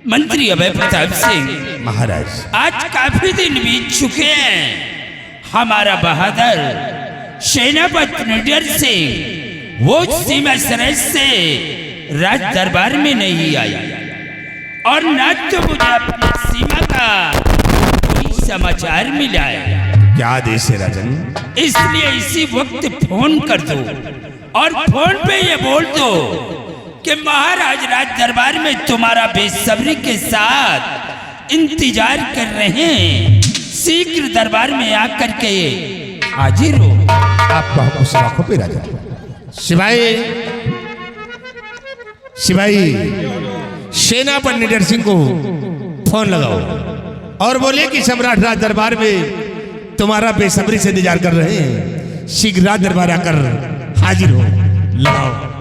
मंत्री अभय प्रताप सिंह महाराज, आज काफी दिन बीत चुके हैं। हमारा बहादुर सेनापति निडर सिंह वो सीमा सरहद से राज दरबार में नहीं आया और न तो मुझे अपनी सीमा का कोई समाचार मिला है। क्या आदेश है राजन? इसलिए इसी वक्त फोन कर दो और फोन पे ये बोल दो कि महाराज राज दरबार में तुम्हारा बेसब्री के साथ इंतजार कर रहे हैं। शीघ्र दरबार में आकर के हाजिर हो। आपका हुक्म सलाखों पे राजा। सिपाही, सिपाही, सेनापति निडर सिंह को फोन लगाओ और बोले कि सम्राट राज दरबार में तुम्हारा बेसब्री से इंतजार कर रहे हैं। शीघ्र राज दरबार आकर हाजिर हो। लगाओ।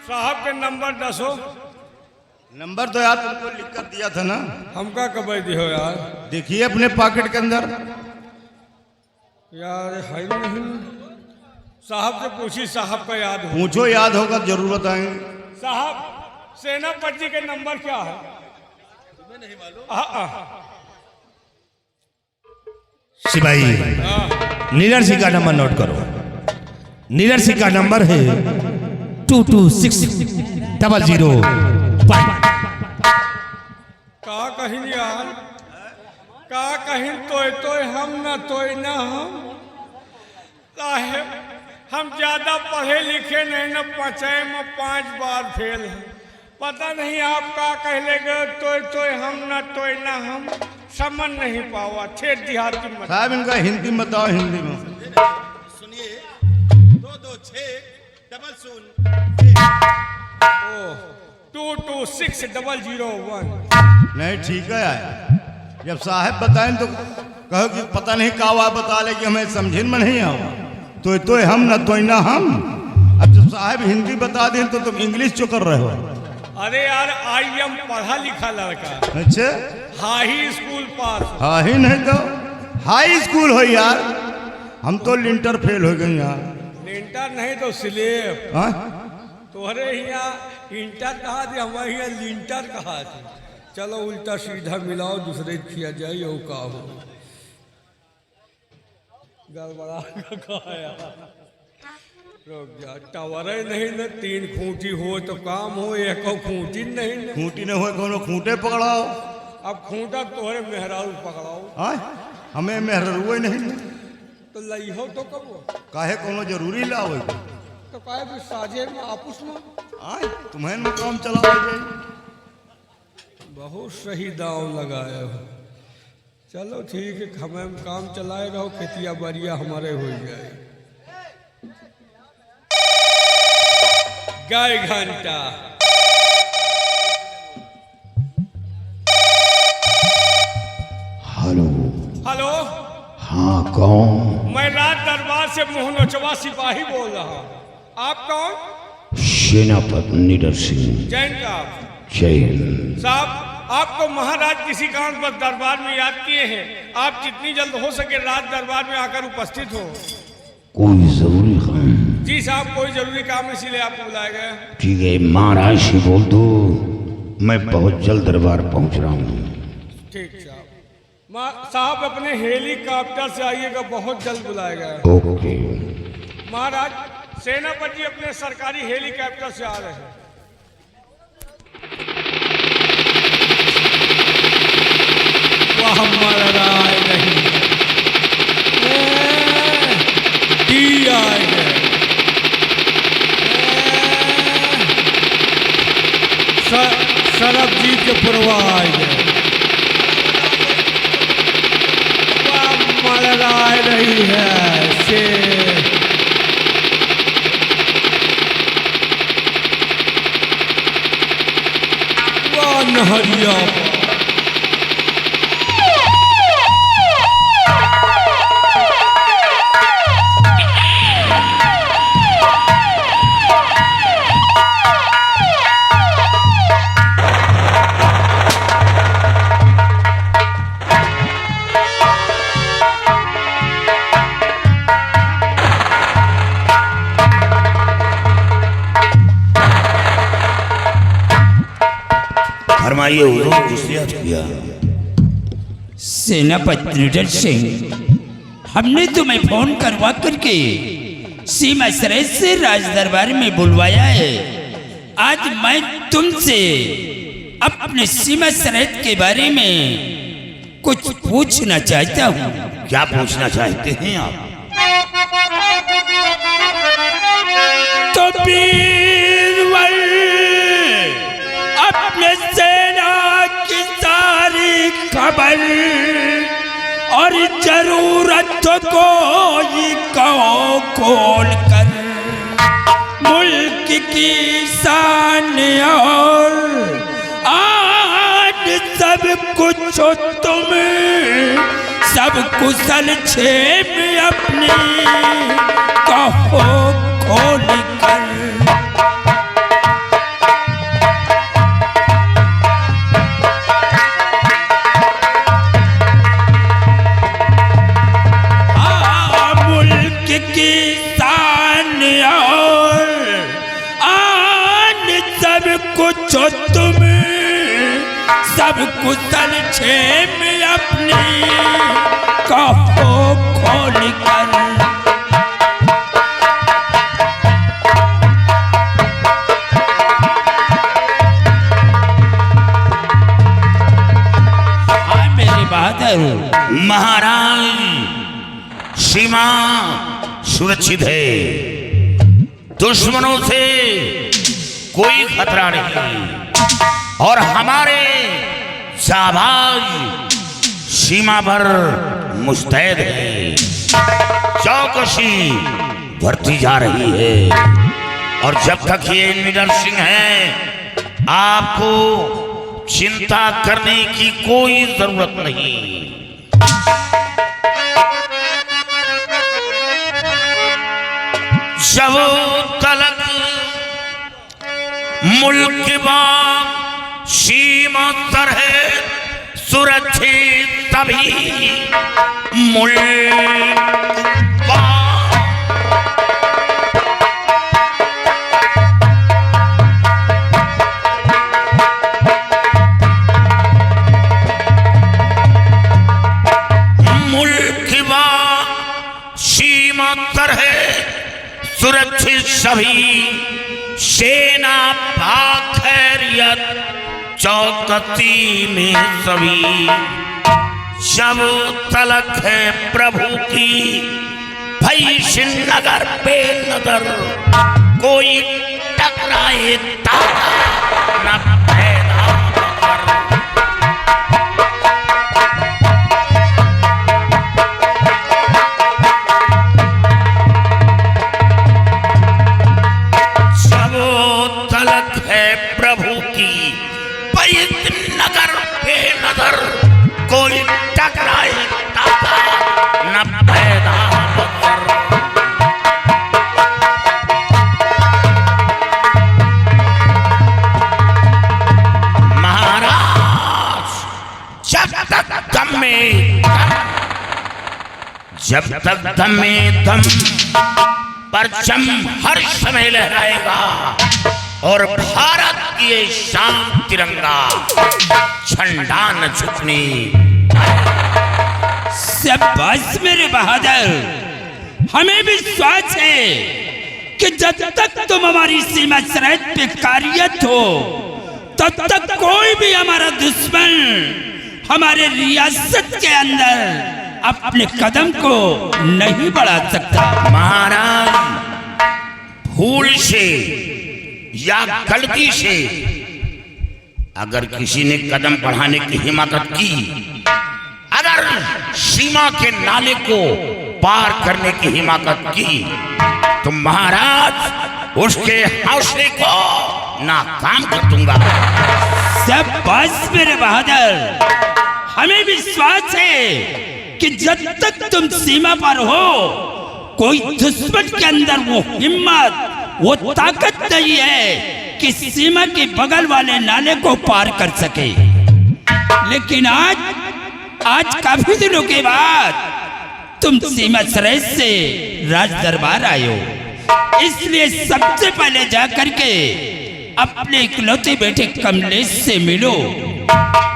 साहब के नंबर 10 हो। नंबर तो यार तुमको लिख कर दिया था ना। हमका कबर दियो यार। देखिए अपने पॉकेट के अंदर। यार है नहीं। साहब से पूछी, साहब का याद हो। पूछो, याद होगा जरूर बताएंगे। साहब सेनापति जी के नंबर क्या है? तुम्हें नहीं मालूम? सिपाही, नीलर सिंह का नंबर नोट करो। नीलर सिंह का नंबर है 22600। का कहीं यार, का कहीं तो हम ना ना हम साहेब, हम ज्यादा पढ़े लिखे नहीं न, 5 बार फेल हैं। पता नहीं आप का कह लेगे तो हम ना हम समझ नहीं पावा। ठेठ देहाती मत साहब इनका हिंदी में बताओ। हिंदी में सुनिए। 22600 2260001। नहीं ठीक है यार। जब साहब बताएं तो कहो कि पता नहीं का हुआ, बता ले कि हमें समझे में नहीं आवा। तो हम ना हम। अब जब साहब हिंदी बता दें तो तुम इंग्लिश जो कर रहे हो। अरे यार IM पढ़ा लिखा लड़का। अच्छा, हाई स्कूल पास। हाँ ही नहीं तो हाई स्कूल हो यार। हम तो लिंटर फेल हो गए यार। लिंटर नहीं तो स्लेब। हाँ? तोहरे यहाँ इंटर कहा थे, हमारे यहाँ लिंटर कहा थे। चलो उल्टा सीधा मिलाओ, दूसरे किया जाए। यो का हो गड़बड़ा कहा यार। रुक जा, टावर नहीं न। 3 खूंटी हो तो काम हो, एक खूंटी नहीं न। खूंटी न हो कोनो खूंटे पकड़ाओ। अब खूंटा तोहरे मेहरारू पकड़ाओ। हाँ? हमें मेहरुआ नहीं तो लई हो तो कब हो? काहे कोनो जरूरी लाओ। तो काहे भी साझे में आपस में। हाँ, तुम्हें न काम चलाओ जाए। बहुत सही दाव लगाए हो। चलो ठीक है, हमें काम चलाए रहो, खेतिया बाड़िया हमारे हो जाए। गाय घंटा। हेलो। हेलो। हाँ कौन? मैं राज दरबार से मोहनोचवा सिपाही बोल रहा हूँ। आप कौन? सेनापति निडर सिंह। जैन साहब। जैन साहब, आपको महाराज किसी कारण पर दरबार में याद किए हैं। आप जितनी जल्द हो सके राज दरबार में आकर उपस्थित हो। कोई जरूरी काम? जी साहब, कोई जरूरी काम, इसीलिए आपको बुलाया गया। ठीक है, महाराज से बोल दो मैं बहुत जल्द दरबार पहुंच रहा हूँ। ठीक साहब। साहब अपने हेलीकॉप्टर से आइएगा, बहुत जल्द बुलाया गया। ओके। महाराज सेनापति अपने सरकारी हेलीकॉप्टर से आ रहे हैं। वाह महाराज नहीं आए सरबजीत के पुरवाए गए। मलराय रही है से वाह नहरिया। फरमाइए हुजूर, किसने याद किया? सेनापति निडर सिंह, हमने तुम्हें फोन करवा करके सीमा सराय से राज दरबार में बुलवाया है। आज मैं तुमसे अपने सीमा सराय के बारे में कुछ पूछना चाहता हूँ। क्या पूछना चाहते हैं आप? तो बीरबल अपने सेना की सारी खबर और जरूरत को ये कहो खोल कर, मुल्क की शान और आज सब कुछ तुम सब कुशल क्षेम अपने कहो खोल कर। मुल्क की शान और आन सब कुछ तुम सब कुशल क्षेम अपने कहो खोल कर। हाँ मेरे बहादुर। महाराज, सीमा सुरक्षित है, दुश्मनों से कोई खतरा नहीं और हमारे जाबाज सीमा पर मुस्तैद है। चौकसी बढ़ती जा रही है और जब तक ये निडर सिंह है, आपको चिंता करने की कोई जरूरत नहीं। जब तलक मुल्क बाग सीमा तर है सुरक्षित, तभी मुल्क सीमा तर है सुरक्षित, सभी सेना पाक खैरियत चौकसी में सभी। जब तलक है प्रभु की भई श्रीनगर पे नजर, कोई टकराए तारा न पैदा कर। प्रभु की पैत नगर पे नजर, कोई टकराए ताका न पैदा कर। महाराज, जब तक दम में दम परचम हर समय लहराएगा और भारत की शान तिरंगा झंडा न झुकने। शाबाश मेरे बहादुर, हमें विश्वास है कि जब तक तुम हमारी सीमा सरहद पे कार्यरत हो, तब तक कोई भी हमारा दुश्मन हमारे रियासत के अंदर अपने कदम को नहीं बढ़ा सकता। महाराज, भूल से या गलती से अगर किसी ने कदम बढ़ाने की हिम्मत की, अगर सीमा के नाले को पार करने की हिम्मत की, तो महाराज उसके हौसले को नाकाम कर दूंगा। शाबाश मेरे बहादुर, हमें विश्वास है कि जब तक तुम सीमा पर हो, कोई दुश्मन के अंदर वो हिम्मत, वो ताकत नहीं है कि सीमा के बगल वाले नाले को पार कर सके। लेकिन आज काफी दिनों के बाद तुम सीमा सराय से राज दरबार आए हो, इसलिए सबसे पहले जा करके अपने इकलौते बेटे कमलेश से मिलो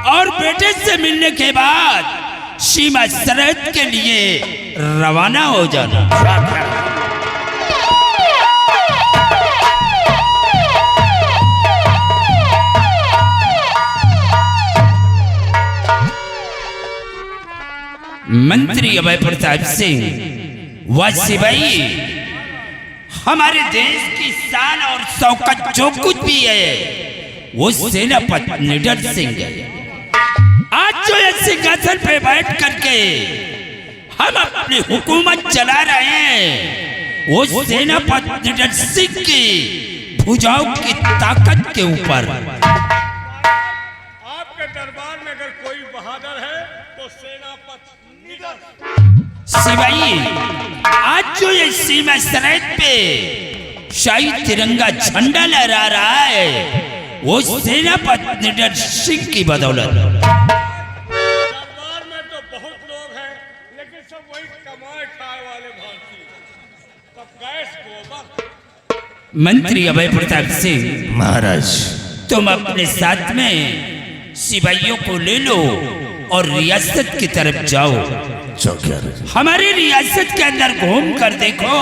और बेटे से मिलने के बाद सीमा सरहद के लिए रवाना हो जाना। मंत्री अभय प्रताप सिंह वासी भाई, हमारे देश की शान और शौकत जो कुछ भी है वो सेनापति निडर सिंह है। आज जो इस सिंहासन पे बैठ करके हम अपनी हुकूमत चला रहे हैं वो सेनापति निडर सिंह की भुजाओं की ताकत के ऊपर। आपके दरबार में अगर कोई बहादुर है तो सेनापति निडर सिपाही, आज जो ये सीमा सरहद पे शाही तिरंगा झंडा लहरा रहा है वो सेनापति निडर सिंह की बदौलत। दरबार में तो बहुत लोग हैं लेकिन सब वही कमाए खाए वाले भारतीय, तब गैस गोबर। मंत्री अभय प्रताप सिंह महाराज, तुम अपने साथ में सिपाहियों को ले लो और रियासत की तरफ जाओ। चौकीदार, हमारी रियासत के अंदर घूम कर देखो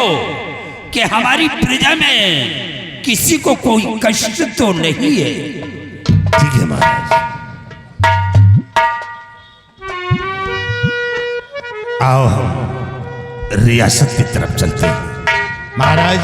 कि हमारी प्रजा में किसी को कोई कष्ट तो नहीं है। ठीक है महाराज। आओ हम रियासत की तरफ चलते हैं। महाराज,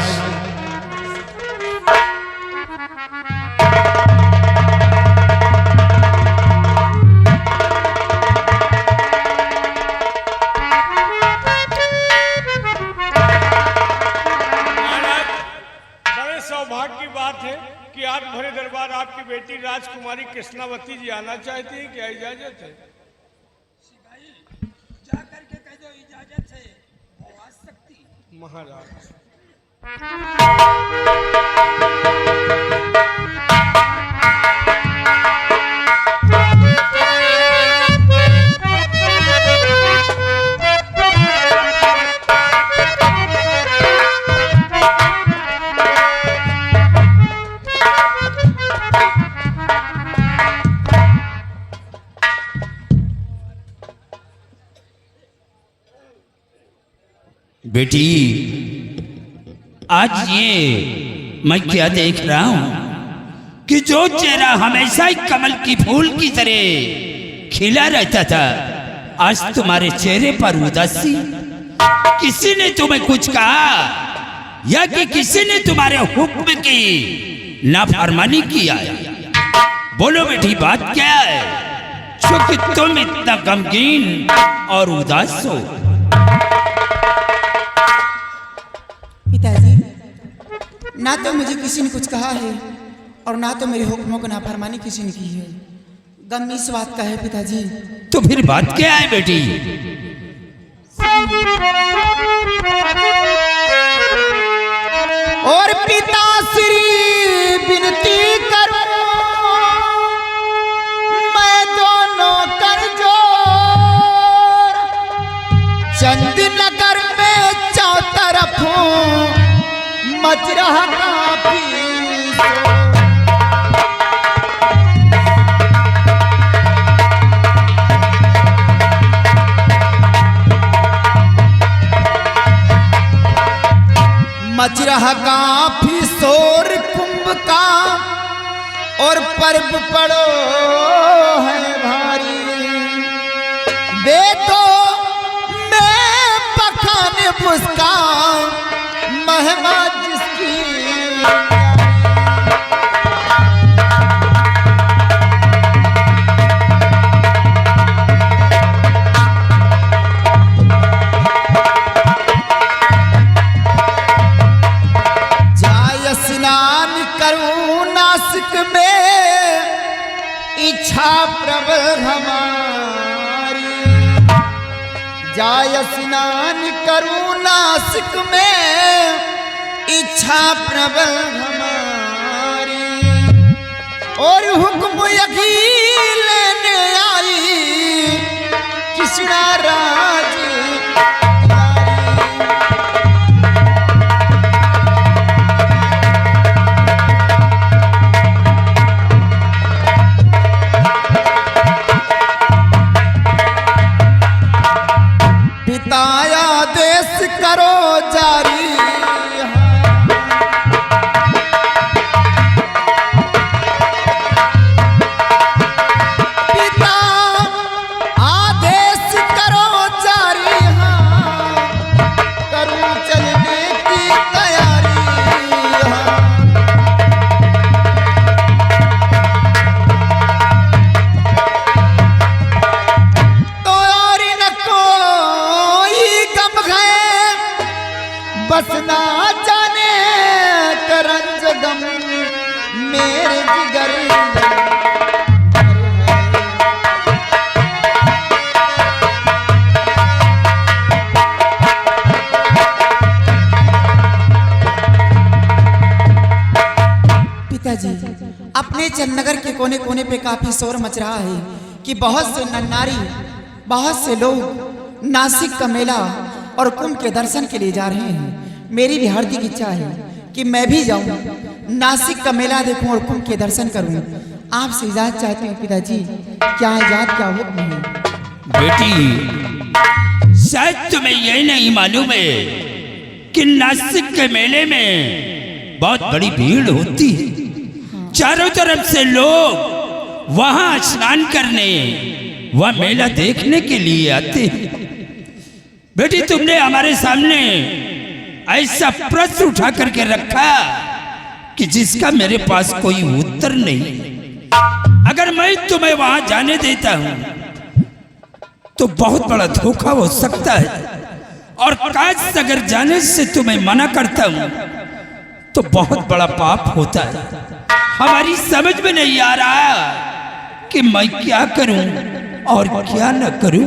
सौभाग्य की बात है कि आज भरे दरबार आपकी बेटी राजकुमारी कृष्णावती जी आना चाहती है। क्या इजाजत है? जाकर के कह दो इजाजत है, वो आ सकती। महाराज बेटी, आज ये मैं क्या देख रहा हूं कि जो चेहरा हमेशा ही कमल की फूल की तरह खिला रहता था, आज तुम्हारे चेहरे पर उदासी। किसी ने तुम्हें कुछ कहा या कि किसी ने तुम्हारे हुक्म की नाफरमानी किया है? बोलो बेटी, बात क्या है जो कि तुम इतना गमगीन और उदास हो? पिताजी, ना तो मुझे किसी ने कुछ कहा है और ना तो मेरे हुक्मों को नाफरमानी किसी ने की है। गम इस बात का है पिताजी। तो फिर बात क्या है बेटी? और पिताश्री विनती करूं मैं दोनों कर जोड़, चंद नगर में चौतरफ मच रहा काफी शोर। मच रहा काफी शोर कुंभ का और पर्व पड़ो है भारी। बेटो मैं पखाने पुस्का महिमा जिसकी जाय स्नान करूं नासिक में इच्छा प्रबल हमारी। जाय स्नान करूं नासिक में इच्छा प्रबल हमारी। और हुक्म यही लेने आई कृष्णा राज बस ना जाने करंज गम मेरे जिगर पिताजी, अपने चंदनगर के कोने कोने पे काफी शोर मच रहा है कि बहुत से नारी, बहुत से लोग नासिक का मेला और कुंभ के दर्शन के लिए जा रहे हैं। मेरी भी हार्दिक इच्छा है कि मैं भी जाऊं, नासिक का मेला देखूं और कुंभ के दर्शन करूं। आपसे इजाजत चाहती हूँ पिताजी, क्या इजाजत क्या हुक्म है? बेटी, शायद तुम्हें यही नहीं मालूम है कि नासिक के मेले में बहुत बड़ी भीड़ होती है। चारों तरफ से लोग वहां स्नान करने, वह मेला देखने के लिए आते हैं। बेटी, तुमने हमारे सामने ऐसा प्रश्न उठा करके रखा कि जिसका मेरे पास कोई उत्तर नहीं। अगर मैं तुम्हें वहां जाने देता हूं तो बहुत बड़ा धोखा हो सकता है, और काश अगर जाने से तुम्हें मना करता हूं तो बहुत बड़ा पाप होता है। हमारी समझ में नहीं आ रहा कि मैं क्या करूं और क्या न करूं।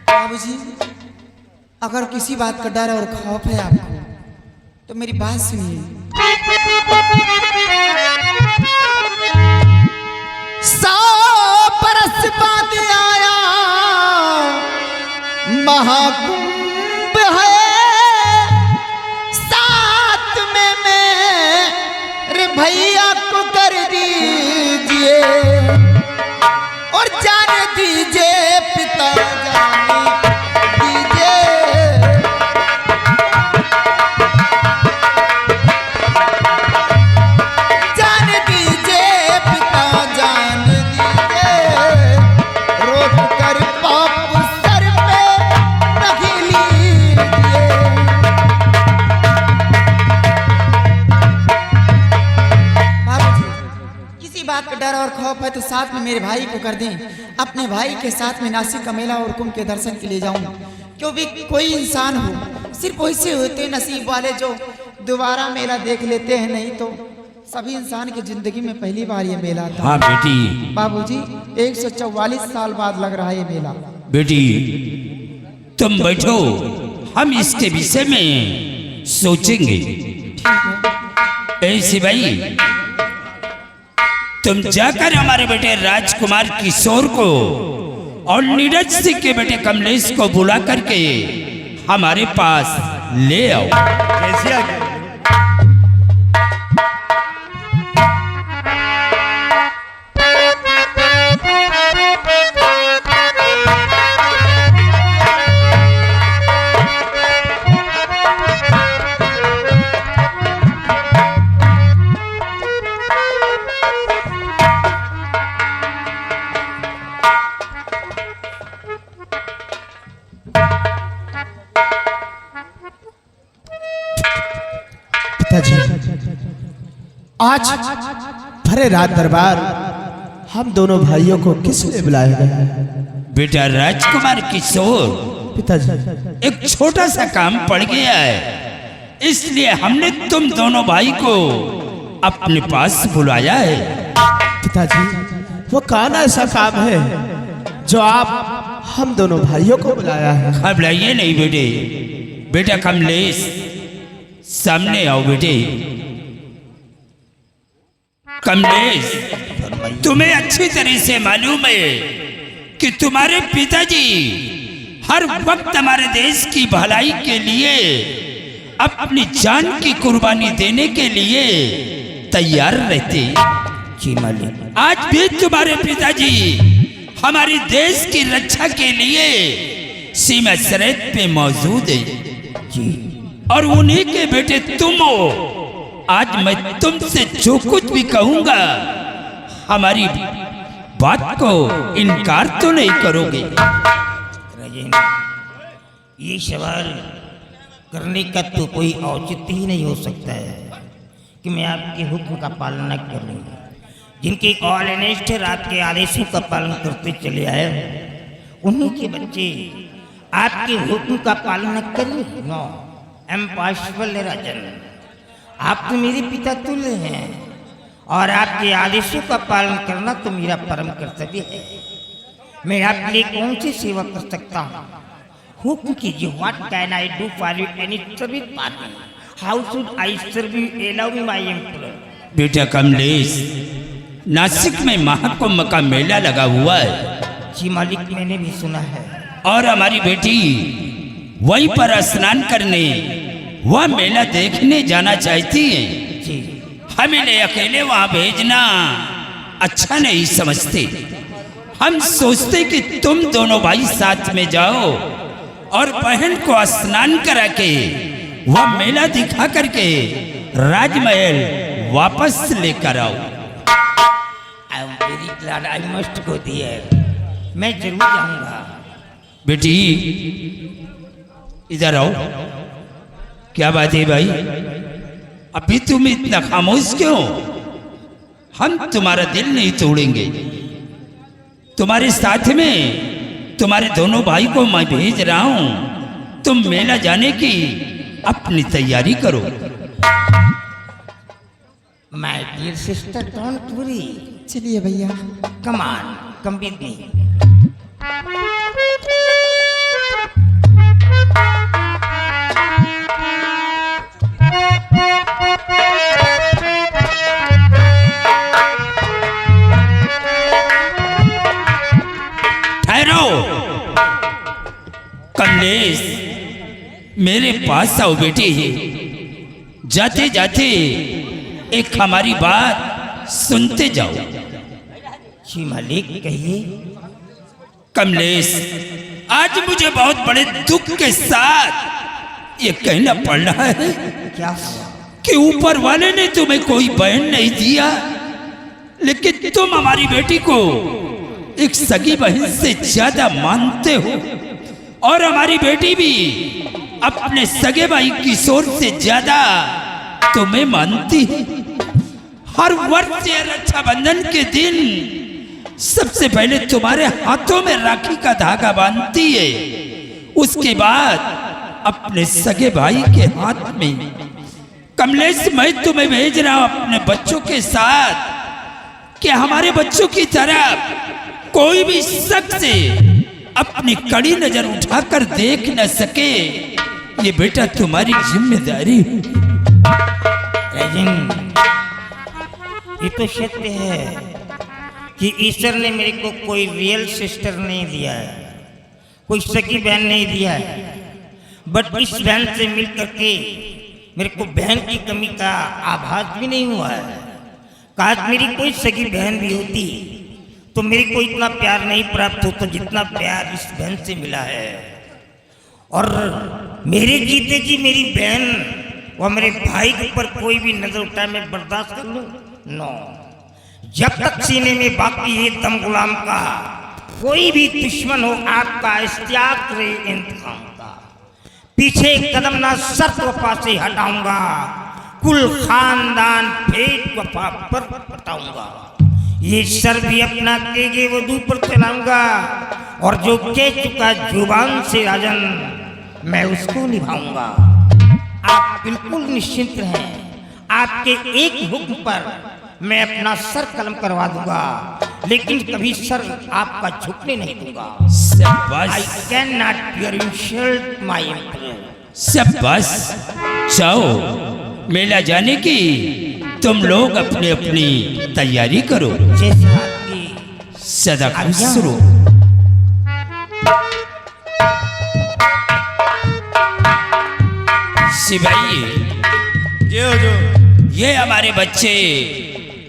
बाबूजी, अगर किसी बात का डर और खौफ है आपको तो मेरी बात सुनिए। 100 बरस बाद आया महाकुंभ है, साथ में मेरे भैया को कर दीजिए और जाने दीजिए पिता, जाने दीजिए। जाने दीजिए पिता, जाने दीजिए, रोक कर पाप सर पे रख लीजिए। किसी बात का डर और खौफ है तो साथ में मेरे भाई को कर दें। अपने भाई के साथ में नासिक का मेला और कुंभ के दर्शन के लिए जाऊं। क्योंकि कोई इंसान हो, सिर्फ वैसे होते नसीब वाले जो दोबारा मेला देख लेते हैं, नहीं तो सभी इंसान की जिंदगी में पहली बार ये मेला था। हाँ बेटी। बाबूजी, 144 साल बाद लग रहा है ये मेला। बेटी, तुम बैठो, हम इसके विषय में सोचेंगे। ऐसी भाई, तुम जाकर हमारे बेटे राजकुमार किशोर को और नीरज सिंह के बेटे कमलेश को बुला करके हमारे पास ले आओ। कैसी आ गई? आज भरे रात दरबार हम दोनों भाइयों को किस लिए बुलाया गया है? बेटा राजकुमार किशोर, पिताजी, एक छोटा सा काम पड़ गया है, इसलिए हमने तुम दोनों भाई को अपने पास बुलाया है। पिताजी, वो कौन ऐसा काम है जो आप हम दोनों भाइयों को बुलाया है? घबराइए नहीं बेटे। बेटा कमलेश, सामने आओ बेटे। कमलेश, तुम्हें अच्छी तरह से मालूम है कि तुम्हारे पिताजी हर वक्त हमारे देश की भलाई के लिए अपनी जान की कुर्बानी देने के लिए तैयार रहते। जी मालिक। आज भी तुम्हारे पिताजी हमारे देश की रक्षा के लिए सीमा सरहद पे मौजूद है जी। और उन्हीं के बेटे तुम हो। आज मैं तुमसे जो कुछ भी कहूंगा, हमारी बात को इनकार तो नहीं करोगे? राजेंद्र, ये सवाल करने का तो कोई औचित्य ही नहीं हो सकता है कि मैं आपके हुक्म का पालन न करूं। जिनके ऑलनेस्ट रात के आदेशों का पालन करते चले आए, उन्हीं के बच्चे आपके हुक्म का पालन न करें। नो, इम्पॉसिबल है राजन। आप तो मेरे पिता तुल्य हैं और आपके आदेशों का पालन करना तो मेरा परम कर्तव्य है। मैं आपके लिए कौन सी सेवा कर सकता हूँ? हुक्म कीजिए। What can I do for you any service partner? How should I serve you? Allow me my employ. बेटा कमलेश, नासिक में महाकुंभ का मेला लगा हुआ है जी मालिक, मैंने भी सुना है। और हमारी बेटी वहीं पर स्नान करने वह मेला देखने जाना चाहती है। जी हम इन्हें अकेले वहां भेजना अच्छा नहीं समझते। हम सोचते कि तुम दोनों भाई साथ में जाओ और बहन को स्नान करा के वह मेला दिखा करके राजमहल वापस लेकर आओ। I am very glad. I must go there. मैं जरूर जाऊंगा। बेटी इधर आओ। क्या बात है भाई, अभी तुम इतना खामोश क्यों? हम तुम्हारा दिल नहीं तोड़ेंगे। तुम्हारे साथ में तुम्हारे दोनों भाई को मैं भेज रहा हूं। तुम मेला जाने की अपनी तैयारी करो। My dear sister, don't worry. चलिए भैया। Come on, come with me. ठहरो। कमलेश, मेरे पास आओ बेटी। जाते जाते एक हमारी बात सुनते जाओ। जी मालिक, कहिए। कमलेश, आज मुझे बहुत बड़े दुख के साथ ये कहना पड़ रहा है क्या हुआ? कि ऊपर वाले ने तुम्हें कोई बहन नहीं दिया, लेकिन तुम हमारी बेटी को एक सगी बहन से ज्यादा मानते हो और हमारी बेटी भी अपने सगे भाई किशोर से ज्यादा तुम्हें मानती है। हर वर्ष ये रक्षाबंधन के दिन सबसे पहले तुम्हारे हाथों में राखी का धागा बांधती है, उसके बाद अपने सगे भाई के हाथ में। कमलेश, मैं तुम्हें भेज रहा हूं अपने बच्चों के साथ कि हमारे बच्चों की तरफ कोई भी शख्स अपनी कड़ी नजर उठाकर देख न सके। ये बेटा तुम्हारी जिम्मेदारी। राजन, ये तो सत्य है कि ईश्वर ने मेरे को कोई रियल सिस्टर नहीं दिया है, कोई सगी बहन नहीं दिया है। बट इस बहन से मिल करके मेरे को बहन की कमी का आभास भी नहीं हुआ है। काश मेरी कोई सगी बहन भी होती तो मेरे को इतना प्यार नहीं प्राप्त होता जितना प्यार इस बहन से मिला है। और मेरे जीते जी मेरी बहन और मेरे भाई के ऊपर कोई भी नजर उठाए मैं बर्दाश्त कर लूं? नो। जब तक सीने में बाकी है दम गुलाम का, कोई भी दुश्मन हो आपका इस्तेयाग करे इंतकाम का। पीछे कदम ना शर्त वफा से हटाऊंगा, कुल खानदान फेंक वफा पर हटाऊंगा। ये सर भी अपना तेगे वधू पर चलाऊंगा और जो कह चुका जुबान से राजन मैं उसको निभाऊंगा। आप बिल्कुल निश्चिंत रहें, आपके एक हुक्म पर मैं अपना सर कलम करवा दूंगा, लेकिन कभी सर आपका झुकने नहीं दूंगा। I can not insult my emperor. शाबाश, जाओ मेला जाने की तुम लोग अपनी अपनी तैयारी करो। जैसे आपकी सदा खुश रहो। सिपाही, ये हमारे बच्चे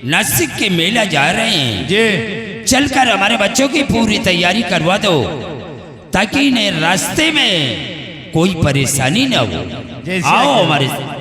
नासिक के मेला जा रहे हैं। जी चलकर हमारे बच्चों की पूरी तैयारी करवा दो ताकि इन्हें रास्ते में कोई परेशानी ना हो। आओ हमारे साथ।